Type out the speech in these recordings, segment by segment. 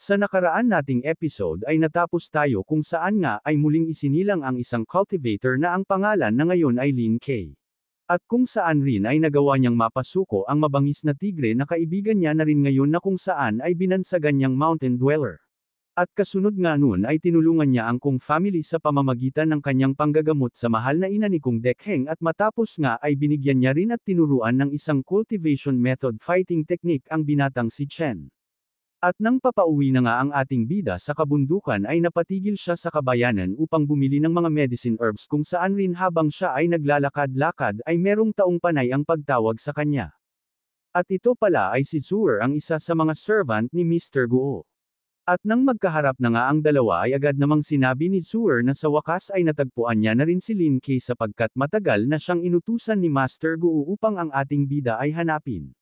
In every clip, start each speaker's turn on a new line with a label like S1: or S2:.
S1: Sa nakaraan nating episode ay natapos tayo kung saan nga ay muling isinilang ang isang cultivator na ang pangalan na ngayon ay Lin Kay. At kung saan rin ay nagawa niyang mapasuko ang mabangis na tigre na kaibigan niya na rin ngayon na kung saan ay binansagan niyang mountain dweller. At kasunod nga nun ay tinulungan niya ang Kung family sa pamamagitan ng kanyang panggagamot sa mahal na ina ni Kung Dekheng at matapos nga ay binigyan niya rin at tinuruan ng isang cultivation method fighting technique ang binatang si Chen. At nang papauwi na nga ang ating bida sa kabundukan ay napatigil siya sa kabayanan upang bumili ng mga medicine herbs kung saan rin habang siya ay naglalakad-lakad ay merong taong panay ang pagtawag sa kanya. At ito pala ay si Zhuer ang isa sa mga servant ni Mr. Guo. At nang magkaharap na nga ang dalawa ay agad namang sinabi ni Zhuer na sa wakas ay natagpuan niya na rin si Lin Kay sapagkat matagal na siyang inutusan ni Master Guo upang ang ating bida ay hanapin.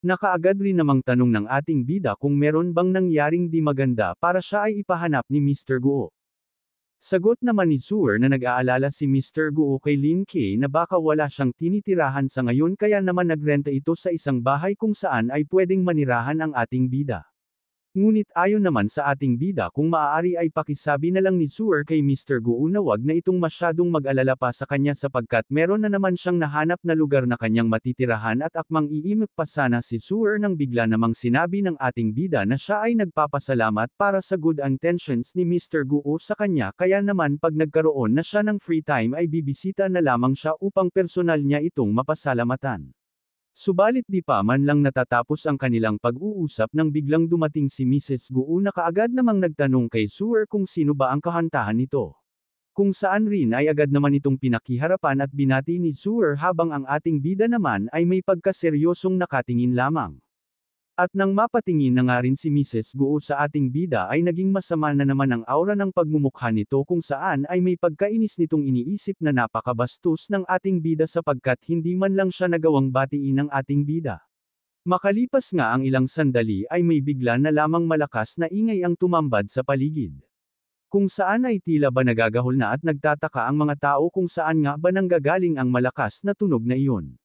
S1: Nakaagad rin namang tanong ng ating bida kung meron bang nangyaring di maganda para siya ay ipahanap ni Mr. Guo. Sagot naman ni Zhuer na nag-aalala si Mr. Guo kay Lin Kay na baka wala siyang tinitirahan sa ngayon kaya naman nagrenta ito sa isang bahay kung saan ay pwedeng manirahan ang ating bida. Ngunit ayon naman sa ating bida kung maaari ay pakisabi na lang ni Zhuer kay Mr. Guo na wag na itong masyadong mag-alala pa sa kanya sapagkat meron na naman siyang nahanap na lugar na kanyang matitirahan at akmang iimik pa sana si Zhuer nang bigla namang sinabi ng ating bida na siya ay nagpapasalamat para sa good intentions ni Mr. Guo sa kanya kaya naman pag nagkaroon na siya ng free time ay bibisita na lamang siya upang personal niya itong mapasalamatan. Subalit di pa man lang natatapos ang kanilang pag-uusap nang biglang dumating si Mrs. Guo na kaagad namang nagtanong kay Zhuer kung sino ba ang kahantahan nito. Kung saan rin ay agad naman itong pinakiharapan at binati ni Zhuer habang ang ating bida naman ay may pagkaseryosong nakatingin lamang. At nang mapatingin na nga rin si Mrs. Guo sa ating bida ay naging masama na naman ang aura ng pagmumukha nito kung saan ay may pagkainis nitong iniisip na napakabastos ng ating bida sapagkat hindi man lang siya nagawang batiin ng ating bida. Makalipas nga ang ilang sandali ay may bigla na lamang malakas na ingay ang tumambad sa paligid. Kung saan ay tila ba nagagahol na at nagtataka ang mga tao kung saan nga ba nanggagaling ang malakas na tunog na iyon.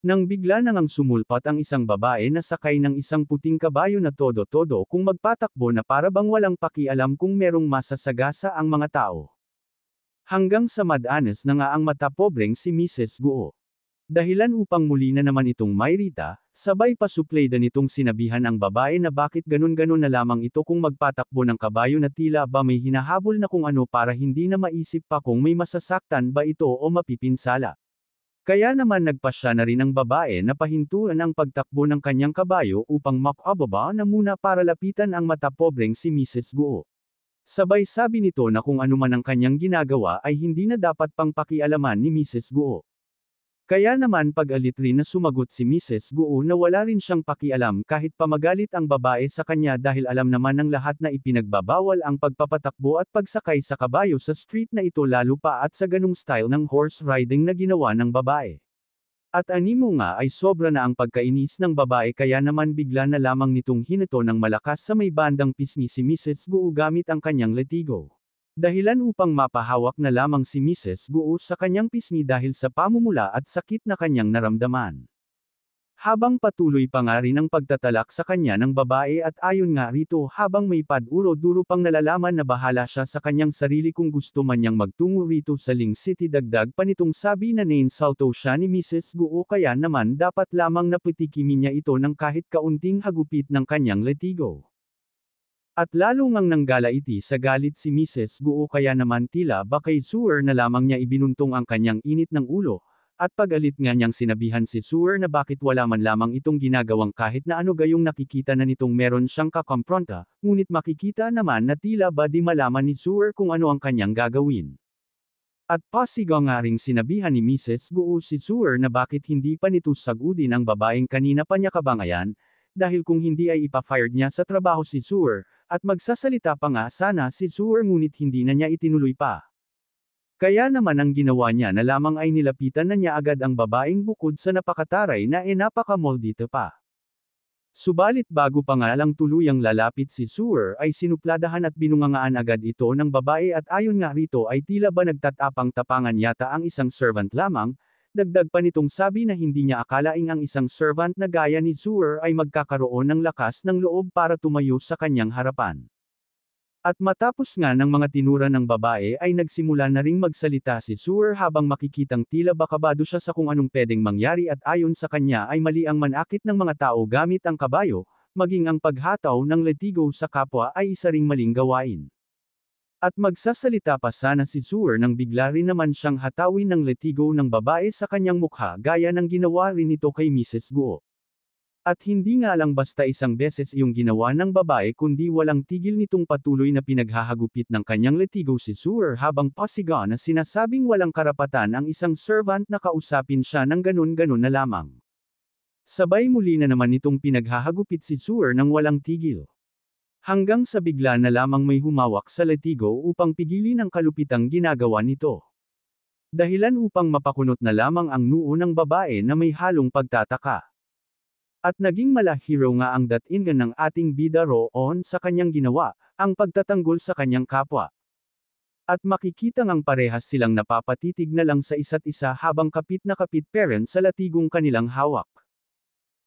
S1: Nang bigla na ngang sumulpat ang isang babae na sakay ng isang puting kabayo na todo-todo kung magpatakbo na para bang walang pakialam kung merong masasagasa ang mga tao. Hanggang sa madanas na nga ang matapobreng si Mrs. Guo. Dahilan upang muli na naman itong mayrita, sabay pa supleda nitong sinabihan ang babae na bakit ganun-ganun na lamang ito kung magpatakbo ng kabayo na tila ba may hinahabol na kung ano para hindi na maisip pa kung may masasaktan ba ito o mapipinsala. Kaya naman nagpasya na rin ang babae na pahintuan ang pagtakbo ng kanyang kabayo upang makababa na muna para lapitan ang matapobreng si Mrs. Guo. Sabay sabi nito na kung ano man ang kanyang ginagawa ay hindi na dapat pang pakialaman ni Mrs. Guo. Kaya naman pag-alit rin na sumagot si Mrs. Guo na wala rin siyang pakialam kahit pamagalit ang babae sa kanya dahil alam naman ng lahat na ipinagbabawal ang pagpapatakbo at pagsakay sa kabayo sa street na ito lalo pa at sa ganung style ng horse riding na ginawa ng babae. At animo nga ay sobra na ang pagkainis ng babae kaya naman bigla na lamang nitong hinato ng malakas sa may bandang pisngi si Mrs. Guo gamit ang kanyang latigo. Dahilan upang mapahawak na lamang si Mrs. Guo sa kanyang pisngi dahil sa pamumula at sakit na kanyang naramdaman. Habang patuloy pa nga rin ang pagtatalak sa kanya ng babae at ayon nga rito habang may paduro-duro pang nalalaman na bahala siya sa kanyang sarili kung gusto man niyang magtungo rito sa Ling City dagdag pa nitong sabi na nainsulto siya ni Mrs. Guo kaya naman dapat lamang napitikimin niya ito ng kahit kaunting hagupit ng kanyang latigo. At lalo ngang nanggala iti sa galit si Mrs. Guo kaya naman tila ba kay Zhuer na lamang niya ibinuntong ang kanyang init ng ulo, at pag-alit nga niyang sinabihan si Zhuer na bakit wala man lamang itong ginagawang kahit na ano gayong nakikita na nitong meron siyang kakampronta, ngunit makikita naman na tila ba di malaman ni Zhuer kung ano ang kanyang gagawin. At pasigaw nga ring sinabihan ni Mrs. Guo si Zhuer na bakit hindi pa nito sagudin ang babaeng kanina pa niya kabangayan, dahil kung hindi ay ipa-fired niya sa trabaho si Zhuer, at magsasalita pa nga sana si Zhuer ngunit hindi na niya itinuloy pa. Kaya naman ang ginawa niya na lamang ay nilapitan na niya agad ang babaeng bukod sa napakataray na napakamoldito pa. Subalit bago pa nga lang tuluyang lalapit si Zhuer ay sinupladahan at binungangaan agad ito ng babae at ayon nga rito ay tila ba nagtatapang-tapangan yata ang isang servant lamang, Dagdag pa nitong sabi na hindi niya akalaing ang isang servant na gaya ni Zooer ay magkakaroon ng lakas ng loob para tumayo sa kanyang harapan. At matapos nga ng mga tinura ng babae ay nagsimula na ring magsalita si Zooer habang makikitang tila bakabado siya sa kung anong pwedeng mangyari at ayon sa kanya ay mali ang manakit ng mga tao gamit ang kabayo, maging ang paghataw ng letigo sa kapwa ay isa ring maling gawain. At magsasalita pa sana si Zooer nang bigla rin naman siyang hatawin ng letigo ng babae sa kanyang mukha gaya ng ginawa rin ito kay Mrs. Guo. At hindi nga lang basta isang beses iyong ginawa ng babae kundi walang tigil nitong patuloy na pinaghahagupit ng kanyang letigo si Zooer habang pasigaw na sinasabing walang karapatan ang isang servant na kausapin siya ng ganun-ganun na lamang. Sabay muli na naman nitong pinaghahagupit si Zooer ng walang tigil. Hanggang sa bigla na lamang may humawak sa letigo upang pigilin ang kalupitang ginagawa nito. Dahilan upang mapakunot na lamang ang noo ng babae na may halong pagtataka. At naging malahiro nga ang datingan ng ating bida roon sa kanyang ginawa, ang pagtatanggol sa kanyang kapwa. At makikita ngang parehas silang napapatitig na lang sa isa't isa habang kapit na kapit parent sa latigong kanilang hawak.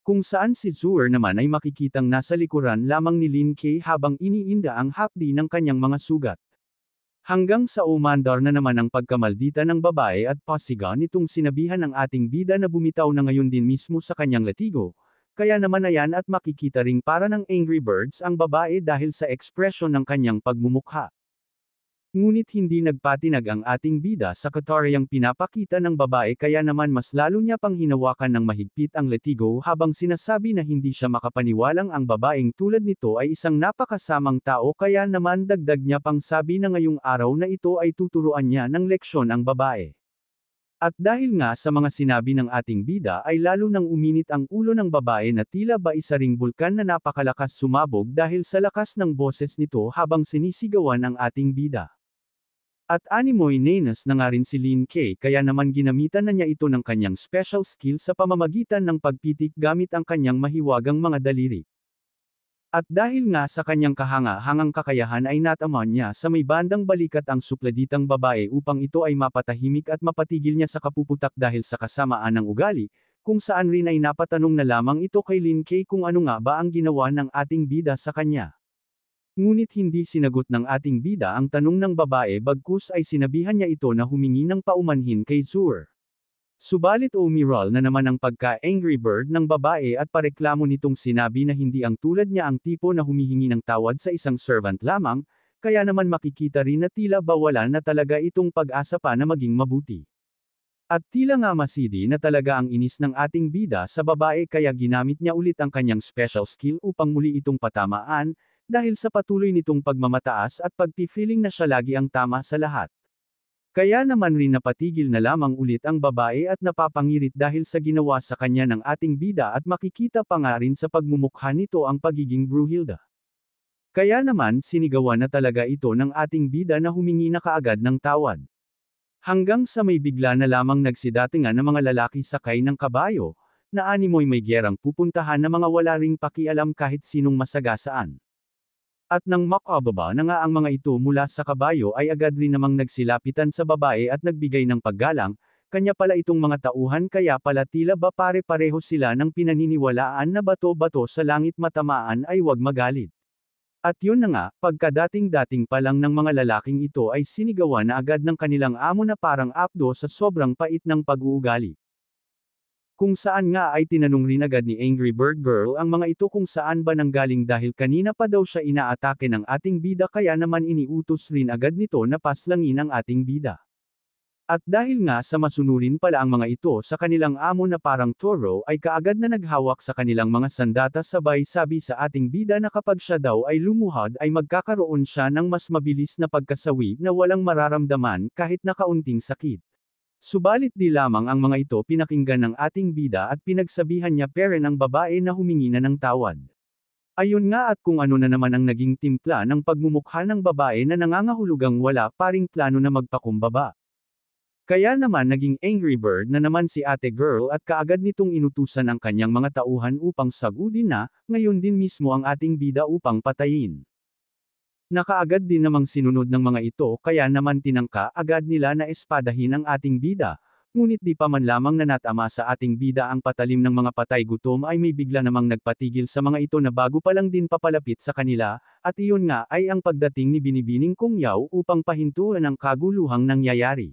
S1: Kung saan si Zooer naman ay makikitang nasa likuran lamang ni Lin Kay habang iniinda ang hapdi ng kanyang mga sugat. Hanggang sa umandar na naman ang pagkamaldita ng babae at pasigaw nitong sinabihan ng ating bida na bumitaw na ngayon din mismo sa kanyang letigo, kaya naman ayan at makikita ring para ng Angry Birds ang babae dahil sa ekspresyon ng kanyang pagmumukha. Ngunit hindi nagpatinag ang ating bida sa kataryang pinapakita ng babae kaya naman mas lalo niya pang hinawakan ng mahigpit ang letigo habang sinasabi na hindi siya makapaniwalang ang babaeng tulad nito ay isang napakasamang tao kaya naman dagdag niya pang sabi na ngayong araw na ito ay tuturuan niya ng leksyon ang babae. At dahil nga sa mga sinabi ng ating bida ay lalo nang uminit ang ulo ng babae na tila ba isa ring bulkan na napakalakas sumabog dahil sa lakas ng boses nito habang sinisigawan ang ating bida. At animoy nenas na nga rin si Lin Kay kaya naman ginamitan na niya ito ng kanyang special skill sa pamamagitan ng pagpitik gamit ang kanyang mahiwagang mga daliri. At dahil nga sa kanyang kahanga-hangang kakayahan ay nataman niya sa may bandang balikat ang supladitang babae upang ito ay mapatahimik at mapatigil niya sa kapuputak dahil sa kasamaan ng ugali, kung saan rin ay napatanong na lamang ito kay Lin Kay kung ano nga ba ang ginawa ng ating bida sa kanya. Ngunit hindi sinagot ng ating bida ang tanong ng babae bagkus ay sinabihan niya ito na humingi ng paumanhin kay Zooer. Subalit umiral na naman ang pagka-angry bird ng babae at pareklamo nitong sinabi na hindi ang tulad niya ang tipo na humihingi ng tawad sa isang servant lamang, kaya naman makikita rin na tila bawalan na talaga itong pag-asa pa na maging mabuti. At tila nga masidi na talaga ang inis ng ating bida sa babae kaya ginamit niya ulit ang kanyang special skill upang muli itong patamaan, dahil sa patuloy nitong pagmamataas at pagpi-feeling na siya lagi ang tama sa lahat. Kaya naman rin napatigil na lamang ulit ang babae at napapangirit dahil sa ginawa sa kanya ng ating bida at makikita pa nga rin sa pagmumukha nito ang pagiging Bruhilda. Kaya naman sinigawan na talaga ito ng ating bida na humingi na kaagad ng tawad. Hanggang sa may bigla na lamang nagsidatingan ng mga lalaki sakay ng kabayo, na animoy may gyerang pupuntahan na mga wala ring pakialam kahit sinong masagasaan. At nang makababa na nga ang mga ito mula sa kabayo ay agad rin namang nagsilapitan sa babae at nagbigay ng paggalang, kanya pala itong mga tauhan kaya pala tila ba pare-pareho sila ng pinaniniwalaan na bato-bato sa langit matamaan ay wag magalit. At yun na nga, pagkadating-dating pa lang ng mga lalaking ito ay sinigawan na agad ng kanilang amo na parang apdo sa sobrang pait ng pag-uugali. Kung saan nga ay tinanong rin agad ni Angry Bird Girl ang mga ito kung saan ba nanggaling dahil kanina pa daw siya inaatake ng ating bida kaya naman iniutos rin agad nito na paslangin ang ating bida. At dahil nga sa masunurin pala ang mga ito sa kanilang amo na parang toro ay kaagad na naghawak sa kanilang mga sandata sabay sabi sa ating bida na kapag siya daw ay lumuhad ay magkakaroon siya ng mas mabilis na pagkasawi na walang mararamdaman kahit na kaunting sakit. Subalit di lamang ang mga ito pinakinggan ng ating bida at pinagsabihan niya peren ang babae na humingi na ng tawad. Ayun nga at kung ano na naman ang naging timpla ng pagmumukha ng babae na nangangahulugang wala paring plano na magpakumbaba. Kaya naman naging angry bird na naman si ate girl at kaagad nitong inutusan ang kanyang mga tauhan upang sagudin na, ngayon din mismo ang ating bida upang patayin. Nakaagad din namang sinunod ng mga ito kaya naman tinangka agad nila na espadahin ang ating bida, Ngunit di pa man lamang nanatama sa ating bida ang patalim ng mga patay gutom ay may bigla namang nagpatigil sa mga ito na bago pa lang din papalapit sa kanila, at iyon nga ay ang pagdating ni Binibining Kung Yaw upang pahintuan ang kaguluhang nangyayari.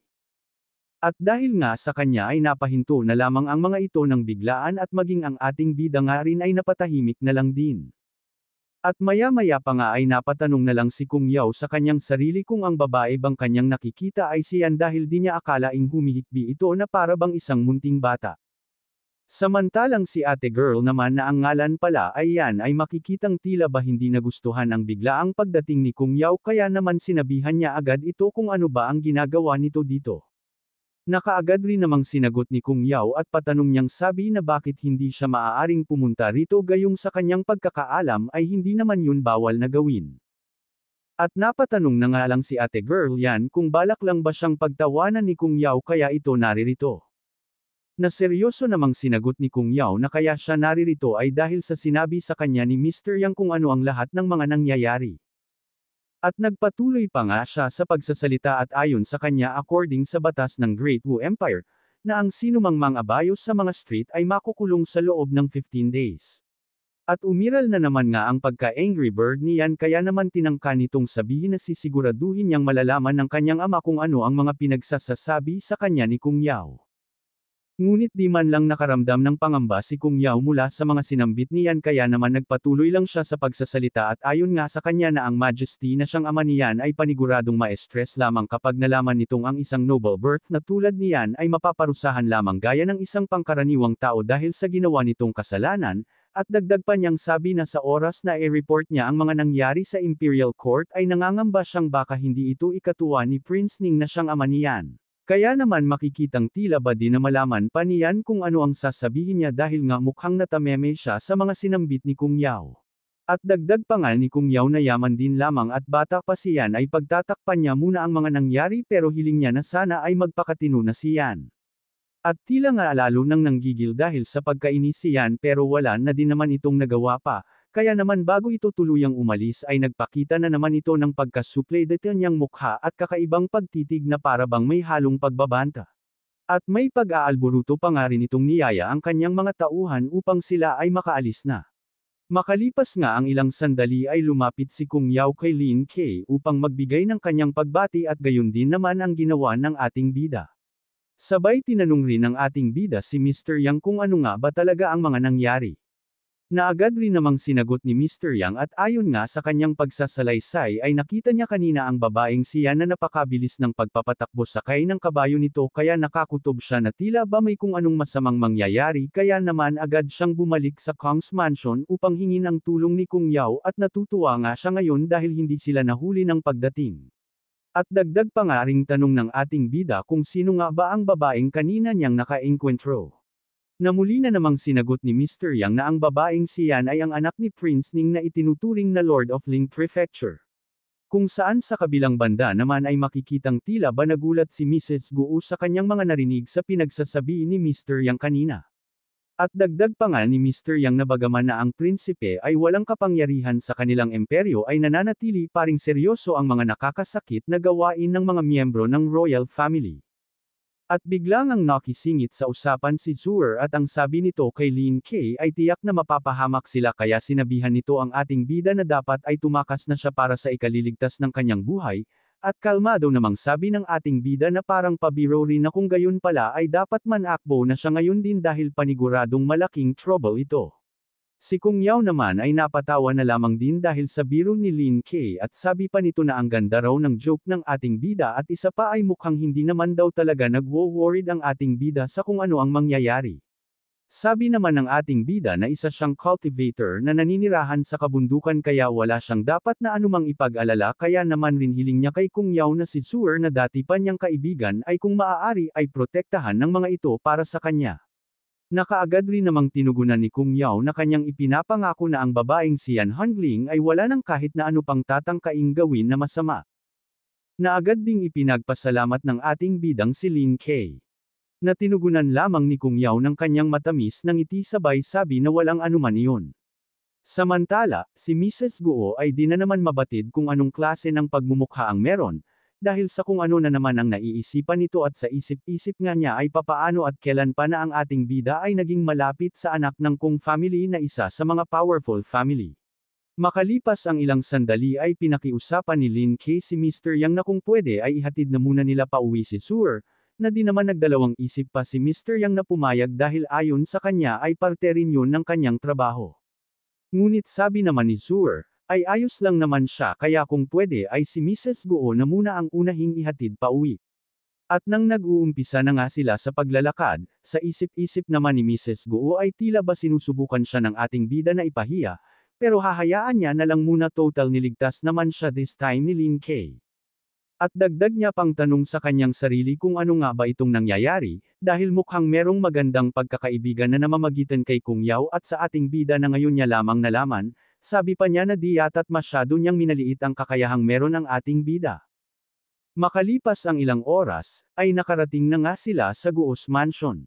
S1: At dahil nga sa kanya ay napahinto na lamang ang mga ito ng biglaan at maging ang ating bida nga rin ay napatahimik na lang din. At maya-maya pa nga ay napatanong na lang si Kung Yaw sa kanyang sarili kung ang babae bang kanyang nakikita ay siyan dahil di niya akalaing humihikbi ito na para bang isang munting bata. Samantalang si ate girl naman na ang ngalan pala ay yan ay makikitang tila ba hindi nagustuhan ang biglaang pagdating ni Kung Yaw kaya naman sinabihan niya agad ito kung ano ba ang ginagawa nito dito. Nakaagad rin namang sinagot ni Kung Yaw at patanong niyang sabi na bakit hindi siya maaaring pumunta rito gayong sa kanyang pagkakaalam ay hindi naman yun bawal na gawin. At napatanong na nga lang si ate girl yan kung balak lang ba siyang pagtawanan ni Kung Yaw kaya ito naririto. Na seryoso namang sinagot ni Kung Yaw na kaya siya naririto ay dahil sa sinabi sa kanya ni Mr. Yang kung ano ang lahat ng mga nangyayari. At nagpatuloy pa nga siya sa pagsasalita at ayon sa kanya according sa batas ng Great Wu Empire, na ang sinumang mang-abayos sa mga street ay makukulong sa loob ng 15 days. At umiral na naman nga ang pagka-angry bird niyan kaya naman tinangka nitong sabihin na sisiguraduhin niyang malalaman ng kanyang ama kung ano ang mga pinagsasasabi sa kanya ni Kung Yaw. Ngunit di man lang nakaramdam ng pangamba si Kung Yaw mula sa mga sinambit niyan kaya naman nagpatuloy lang siya sa pagsasalita at ayon nga sa kanya na ang majesty na siyang ama niyan ay paniguradong ma-stress lamang kapag nalaman nitong ang isang noble birth na tulad niyan ay mapaparusahan lamang gaya ng isang pangkaraniwang tao dahil sa ginawa nitong kasalanan, at dagdag pa niyang sabi na sa oras na i-report niya ang mga nangyari sa Imperial Court ay nangangamba siyang baka hindi ito ikatuwa ni Prince Ning na siyang ama niyan. Kaya naman makikitang tila ba di na malaman pa niyan kung ano ang sasabihin niya dahil nga mukhang natameme siya sa mga sinambit ni Kung Yaw. At dagdag pa nga ni Kung Yaw na yaman din lamang at bata pa siyan ay pagtatakpan niya muna ang mga nangyari pero hiling niya na sana ay magpakatino na siyan. At tila nga lalo nang nanggigil dahil sa pagkainis siyan pero wala na din naman itong nagawa pa. Kaya naman bago ito tuluyang umalis ay nagpakita na naman ito ng pagkasuple-detail niyang mukha at kakaibang pagtitig na para bang may halong pagbabanta. At may pag-aalburuto pa nga rin itong niyaya ang kanyang mga tauhan upang sila ay makaalis na. Makalipas nga ang ilang sandali ay lumapit si Kung Yaw kay Lin Kay upang magbigay ng kanyang pagbati at gayon din naman ang ginawa ng ating bida. Sabay tinanong rin ng ating bida si Mr. Yang kung ano nga ba talaga ang mga nangyari. Na agad rin namang sinagot ni Mr. Yang at ayon nga sa kanyang pagsasalaysay ay nakita niya kanina ang babaeng siya na napakabilis ng pagpapatakbo sakay ng kabayo nito kaya nakakutob siya na tila ba may kung anong masamang mangyayari kaya naman agad siyang bumalik sa Kong's Mansion upang hingin ang tulong ni Kung Yaw at natutuwa nga siya ngayon dahil hindi sila nahuli ng pagdating. At dagdag pa nga ring tanong ng ating bida kung sino nga ba ang babaeng kanina niyang naka-enkwentro. Na muli na namang sinagot ni Mr. Yang na ang babaeng siyan ay ang anak ni Prince Ning na itinuturing na Lord of Ling Prefecture. Kung saan sa kabilang banda naman ay makikitang tila ba nagulat si Mrs. Guo sa kanyang mga narinig sa pinagsasabi ni Mr. Yang kanina. At dagdag pa nga ni Mr. Yang na bagaman na ang prinsipe ay walang kapangyarihan sa kanilang imperyo ay nananatili pa ring seryoso ang mga nakakasakit na gawain ng mga miyembro ng royal family. At biglang ang nakisingit sa usapan si Zuer at ang sabi nito kay Lin Kay ay tiyak na mapapahamak sila kaya sinabihan nito ang ating bida na dapat ay tumakas na siya para sa ikaliligtas ng kanyang buhay, at kalmado namang sabi ng ating bida na parang pabiro rin na kung gayon pala ay dapat manakbo na siya ngayon din dahil paniguradong malaking trouble ito. Si Kung Yaw naman ay napatawa na lamang din dahil sa biro ni Lin Kay at sabi pa nito na ang ganda raw ng joke ng ating bida at isa pa ay mukhang hindi naman daw talaga nagwo-worried ang ating bida sa kung ano ang mangyayari. Sabi naman ng ating bida na isa siyang cultivator na naninirahan sa kabundukan kaya wala siyang dapat na anumang ipag-alala kaya naman rin hiling niya kay Kung Yaw na si Zuer na dati pa niyang kaibigan ay kung maaari ay protektahan ng mga ito para sa kanya. Nakaagad rin namang tinugunan ni Kung Yaw na kanyang ipinapangako na ang babaeng si Yan Hongling ay wala nang kahit na ano pang tatangkaing gawin na masama. Na agad ding ipinagpasalamat ng ating bidang si Lin Kay. Na tinugunan lamang ni Kung Yaw ng kanyang matamis na ngiti sabay sabi na walang anuman iyon. Samantala, si Mrs. Guo ay di na naman mabatid kung anong klase ng pagmumukha ang meron, dahil sa kung ano na naman ang naiisipan nito at sa isip-isip nga niya ay papaano at kailan pa na ang ating bida ay naging malapit sa anak ng Kong family na isa sa mga powerful family. Makalipas ang ilang sandali ay pinakiusapan ni Lin Kay si Mr. Yang na kung pwede ay ihatid na muna nila pauwi si Suer, na di naman nagdalawang isip pa si Mr. Yang na pumayag dahil ayon sa kanya ay parte rin yun ng kanyang trabaho. Ngunit sabi naman ni Suer, ay ayos lang naman siya kaya kung pwede ay si Mrs. Guo na muna ang unahing ihatid pauwi. At nang nag-uumpisa na nga sila sa paglalakad, sa isip-isip naman ni Mrs. Guo ay tila ba sinusubukan siya ng ating bida na ipahiya, pero hahayaan niya na lang muna total niligtas naman siya this time ni Lin Kay. At dagdag niya pang tanong sa kanyang sarili kung ano nga ba itong nangyayari, dahil mukhang merong magandang pagkakaibigan na namamagitan kay Kung Yao at sa ating bida na ngayon niya lamang nalaman, sabi pa niya na di yata't masyado niyang minaliit ang kakayahang meron ang ating bida. Makalipas ang ilang oras, ay nakarating na nga sila sa Guo's Mansion.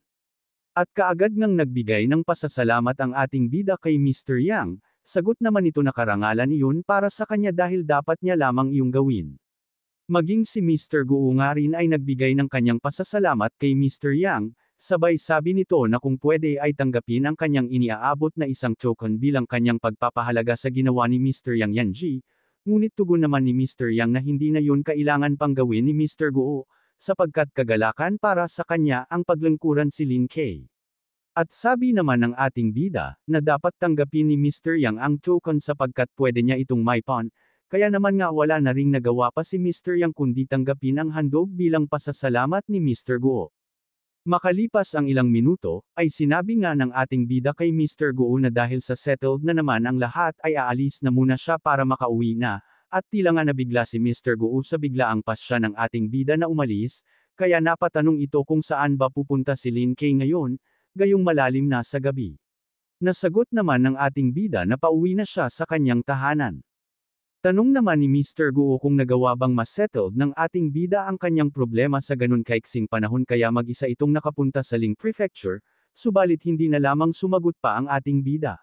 S1: At kaagad ngang nagbigay ng pasasalamat ang ating bida kay Mr. Yang, sagot naman ito na karangalan iyon para sa kanya dahil dapat niya lamang iyong gawin. Maging si Mr. Guo nga rin ay nagbigay ng kanyang pasasalamat kay Mr. Yang, sabay sabi nito na kung pwede ay tanggapin ang kanyang iniaabot na isang token bilang kanyang pagpapahalaga sa ginawa ni Mr. Yang Yanji, ngunit tugon naman ni Mr. Yang na hindi na yun kailangan pang gawin ni Mr. Guo, sapagkat kagalakan para sa kanya ang paglingkuran si Lin Kay. At sabi naman ng ating bida, na dapat tanggapin ni Mr. Yang ang token sapagkat pwede niya itong maipon, kaya naman nga wala na ring nagawa pa si Mr. Yang kundi tanggapin ang handog bilang pasasalamat ni Mr. Guo. Makalipas ang ilang minuto, ay sinabi nga ng ating bida kay Mr. Guo na dahil sa settled na naman ang lahat ay aalis na muna siya para makauwi na, at tila nga nabigla si Mr. Guo sa biglaang pasya ng ating bida na umalis, kaya napatanong ito kung saan ba pupunta si Lin Kay ngayon, gayong malalim na sa gabi. Nasagot naman ng ating bida na pauwi na siya sa kanyang tahanan. Tanong naman ni Mr. Guo kung nagawa bang mas settled ng ating bida ang kanyang problema sa ganun kaiksing panahon kaya mag-isa itong nakapunta sa Ling Prefecture, subalit hindi na lamang sumagot pa ang ating bida.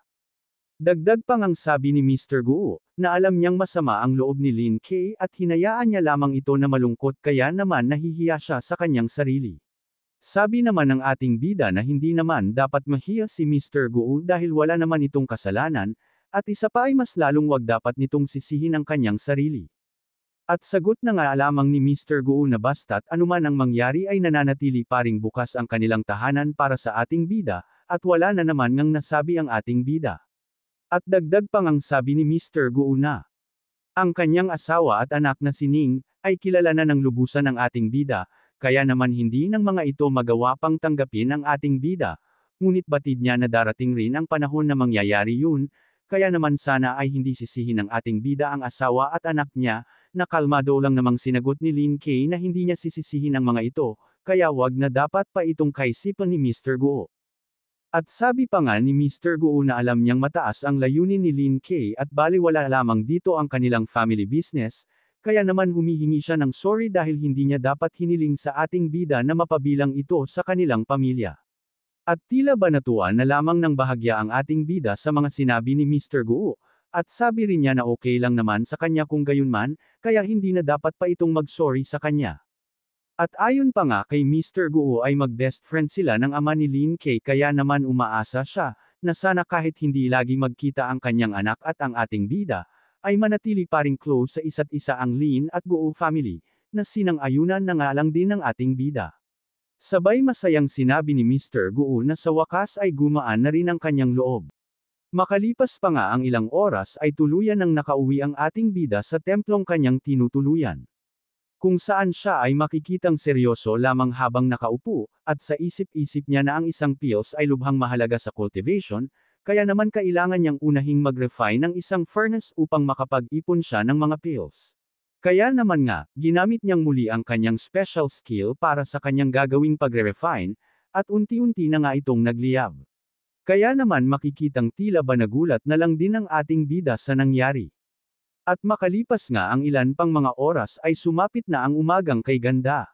S1: Dagdag pang ang sabi ni Mr. Guo, na alam niyang masama ang loob ni Lin Kay at hinayaan niya lamang ito na malungkot kaya naman nahihiya siya sa kanyang sarili. Sabi naman ng ating bida na hindi naman dapat mahiya si Mr. Guo dahil wala naman itong kasalanan, at isa pa ay mas lalong wag dapat nitong sisihin ang kanyang sarili. At sagot na nga lamang ni Mr. Guo na basta't anuman ang mangyari ay nananatili pa ring bukas ang kanilang tahanan para sa ating bida, at wala na naman ngang nasabi ang ating bida. At dagdag pang ang sabi ni Mr. Guo na ang kanyang asawa at anak na si Ning, ay kilala na ng lubusan ng ating bida, kaya naman hindi ng mga ito magawa pang tanggapin ang ating bida, ngunit batid niya na darating rin ang panahon na mangyayari yun, kaya naman sana ay hindi sisihin ng ating bida ang asawa at anak niya, na kalmado lang namang sinagot ni Lin Kay na hindi niya sisisihin ang mga ito, kaya wag na dapat pa itong kaisipan ni Mr. Guo. At sabi pa nga ni Mr. Guo na alam niyang mataas ang layunin ni Lin Kay at baliwala lamang dito ang kanilang family business, kaya naman humihingi siya ng sorry dahil hindi niya dapat hiniling sa ating bida na mapabilang ito sa kanilang pamilya. At tila ba natuwa na lamang ng bahagya ang ating bida sa mga sinabi ni Mr. Guo, at sabi rin niya na okay lang naman sa kanya kung gayunman, kaya hindi na dapat pa itong mag-sorry sa kanya. At ayon pa nga kay Mr. Guo ay mag-best friend sila ng ama ni Lin Kay kaya naman umaasa siya, na sana kahit hindi lagi magkita ang kanyang anak at ang ating bida, ay manatili pa ring close sa isa't isa ang Lin at Guo family, na sinang-ayunan na nga lang din ng ating bida. Sabay masayang sinabi ni Mr. Guo na sa wakas ay gumaan na rin ang kanyang loob. Makalipas pa nga ang ilang oras ay tuluyan nang nakauwi ang ating bida sa templong kanyang tinutuluyan. Kung saan siya ay makikitang seryoso lamang habang nakaupo, at sa isip-isip niya na ang isang pills ay lubhang mahalaga sa cultivation, kaya naman kailangan niyang unahing mag-refine ng isang furnace upang makapag-ipon siya ng mga pills. Kaya naman nga, ginamit niyang muli ang kanyang special skill para sa kanyang gagawing pagre-refine, at unti-unti na nga itong nagliyab. Kaya naman makikitang tila ba nagulat na lang din ang ating bida sa nangyari. At makalipas nga ang ilan pang mga oras ay sumapit na ang umagang kay ganda.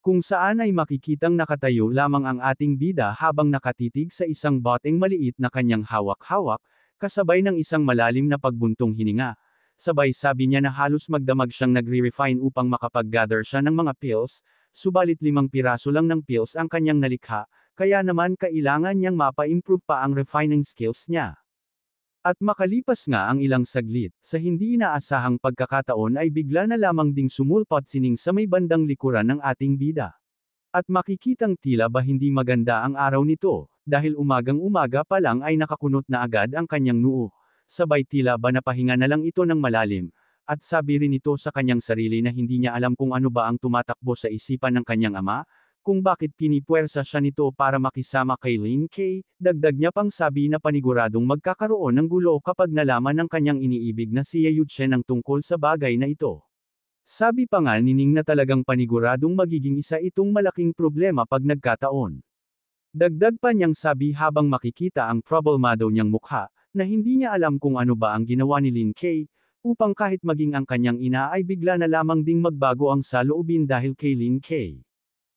S1: Kung saan ay makikitang nakatayo lamang ang ating bida habang nakatitig sa isang boteng maliit na kanyang hawak-hawak, kasabay ng isang malalim na pagbuntong hininga. sabay sabi niya na halos magdamag siyang nagre-refine upang makapag-gather siya ng mga pills, subalit 5 piraso lang ng pills ang kanyang nalikha, kaya naman kailangan niyang mapa-improve pa ang refining skills niya. At makalipas nga ang ilang saglit, sa hindi inaasahang pagkakataon ay bigla na lamang ding sumulpot sining sa may bandang likuran ng ating bida. At makikitang tila ba hindi maganda ang araw nito, dahil umagang-umaga pa lang ay nakakunot na agad ang kanyang noo. Sabay tila ba napahinga na lang ito ng malalim, at sabi rin ito sa kanyang sarili na hindi niya alam kung ano ba ang tumatakbo sa isipan ng kanyang ama, kung bakit pinipuwersa siya nito para makisama kay Lin Kay, dagdag niya pang sabi na paniguradong magkakaroon ng gulo kapag nalaman ng kanyang iniibig na si Ye Yuchen ang tungkol sa bagay na ito. Sabi pa nga ni Ning na talagang paniguradong magiging isa itong malaking problema pag nagkataon. Dagdag pa niyang sabi habang makikita ang problemado niyang mukha, na hindi niya alam kung ano ba ang ginawa ni Lin Kay, upang kahit maging ang kanyang ina ay bigla na lamang ding magbago ang saloobin dahil kay Lin Kay.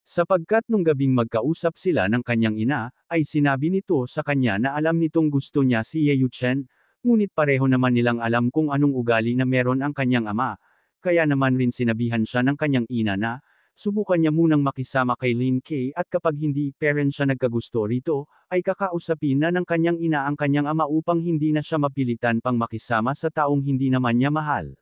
S1: Sapagkat nung gabing magkausap sila ng kanyang ina, ay sinabi nito sa kanya na alam nitong gusto niya si Ye Yuchen, ngunit pareho naman nilang alam kung anong ugali na meron ang kanyang ama, kaya naman rin sinabihan siya ng kanyang ina na, subukan niya munang makisama kay Lin Kay at kapag hindi parent siya nagkagusto rito, ay kakausapin na ng kanyang ina ang kanyang ama upang hindi na siya mapilitan pang makisama sa taong hindi naman niya mahal.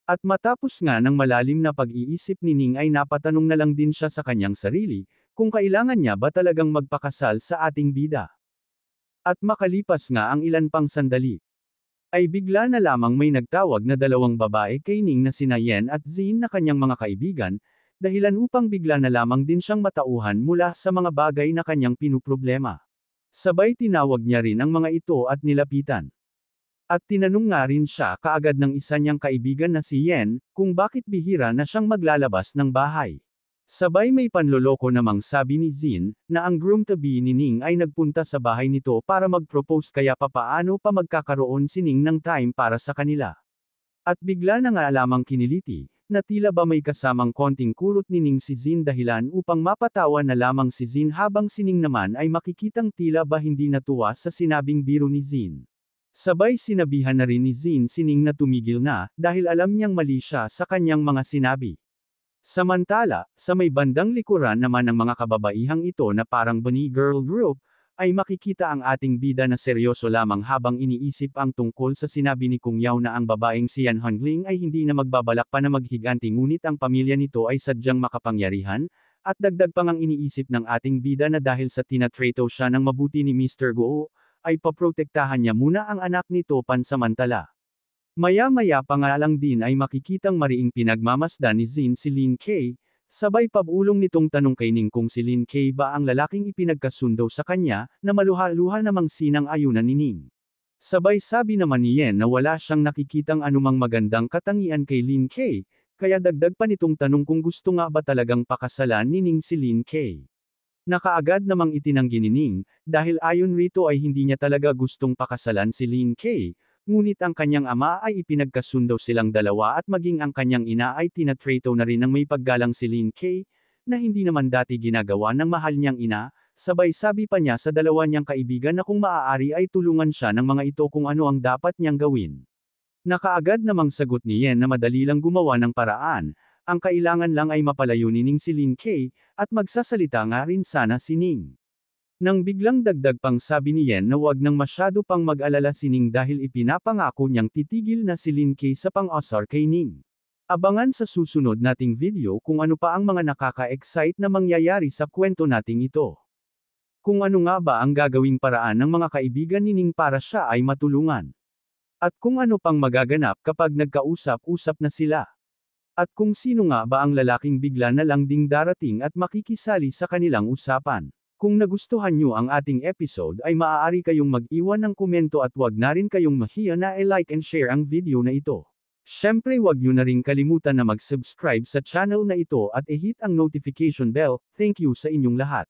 S1: At matapos nga ng malalim na pag-iisip ni Ning ay napatanong na lang din siya sa kanyang sarili, kung kailangan niya ba talagang magpakasal sa ating bida. At makalipas nga ang ilan pang sandali, ay bigla na lamang may nagtawag na 2 babae kay Ning na sina Yen at Zin na kanyang mga kaibigan, dahilan upang bigla na lamang din siyang matauhan mula sa mga bagay na kanyang pinuproblema. Sabay tinawag niya rin ang mga ito at nilapitan. At tinanong nga rin siya kaagad ng isa niyang kaibigan na si Yen, kung bakit bihira na siyang maglalabas ng bahay. Sabay may panloloko namang sabi ni Zin, na ang groom-to-be ni Ning ay nagpunta sa bahay nito para mag-propose kaya papaano pa magkakaroon si Ning ng time para sa kanila. At bigla na nga lamang kiniliti, na tila ba may kasamang konting kurot ni Ning si Zin dahilan upang mapatawa na lamang si Zin habang si Ning naman ay makikitang tila ba hindi natuwa sa sinabing biro ni Zin. Sabay sinabihan na rin ni Zin si Ning na tumigil na, dahil alam niyang mali siya sa kanyang mga sinabi. Samantala, sa may bandang likuran naman ng mga kababaihang ito na parang bunny girl group, ay makikita ang ating bida na seryoso lamang habang iniisip ang tungkol sa sinabi ni Kung Yao na ang babaeng si Yan Hongling ay hindi na magbabalak pa na maghiganti ngunit ang pamilya nito ay sadyang makapangyarihan, at dagdag pang ang iniisip ng ating bida na dahil sa tinatrato siya ng mabuti ni Mr. Guo, ay paprotektahan niya muna ang anak nito pansamantala. Maya-maya pa nga lang din ay makikitang mariing pinagmamasdan ni Zin si Lin Kay, sabay pabulong nitong tanong kay Ning kung si Lin Kay ba ang lalaking ipinagkasundo sa kanya, na maluha-luha namang sinang ayunan ni Ning. Sabay sabi naman ni Yen na wala siyang nakikitang anumang magandang katangian kay Lin Kay, kaya dagdag pa nitong tanong kung gusto nga ba talagang pakasalan ni Ning si Lin Kay. Nakaagad namang itinanggi ni Ning, dahil ayon rito ay hindi niya talaga gustong pakasalan si Lin Kay, ngunit ang kanyang ama ay ipinagkasundo silang dalawa at maging ang kanyang ina ay tinatrato na rin ng may paggalang si Lin Kay, na hindi naman dati ginagawa ng mahal niyang ina, sabay sabi pa niya sa dalawa niyang kaibigan na kung maaari ay tulungan siya ng mga ito kung ano ang dapat niyang gawin. Nakaagad namang sagot ni Yen na madali lang gumawa ng paraan, ang kailangan lang ay mapalayo ni Ning si Lin Kay, at magsasalita nga rin sana si Ning. Nang biglang dagdag pang sabi ni Yen na wag nang masyado pang mag-alala si Ning dahil ipinapangako niyang titigil na si Lin Kay sa pang-asar kay Ning. Abangan sa susunod nating video kung ano pa ang mga nakaka-excite na mangyayari sa kwento nating ito. Kung ano nga ba ang gagawing paraan ng mga kaibigan ni Ning para siya ay matulungan. At kung ano pang magaganap kapag nagkausap-usap na sila. At kung sino nga ba ang lalaking bigla na lang ding darating at makikisali sa kanilang usapan. Kung nagustuhan nyo ang ating episode ay maaari kayong mag-iwan ng komento at wag na rin kayong mahiya na i-like and share ang video na ito. Syempre wag nyo na rin kalimutan na mag-subscribe sa channel na ito at i-hit ang notification bell. Thank you sa inyong lahat.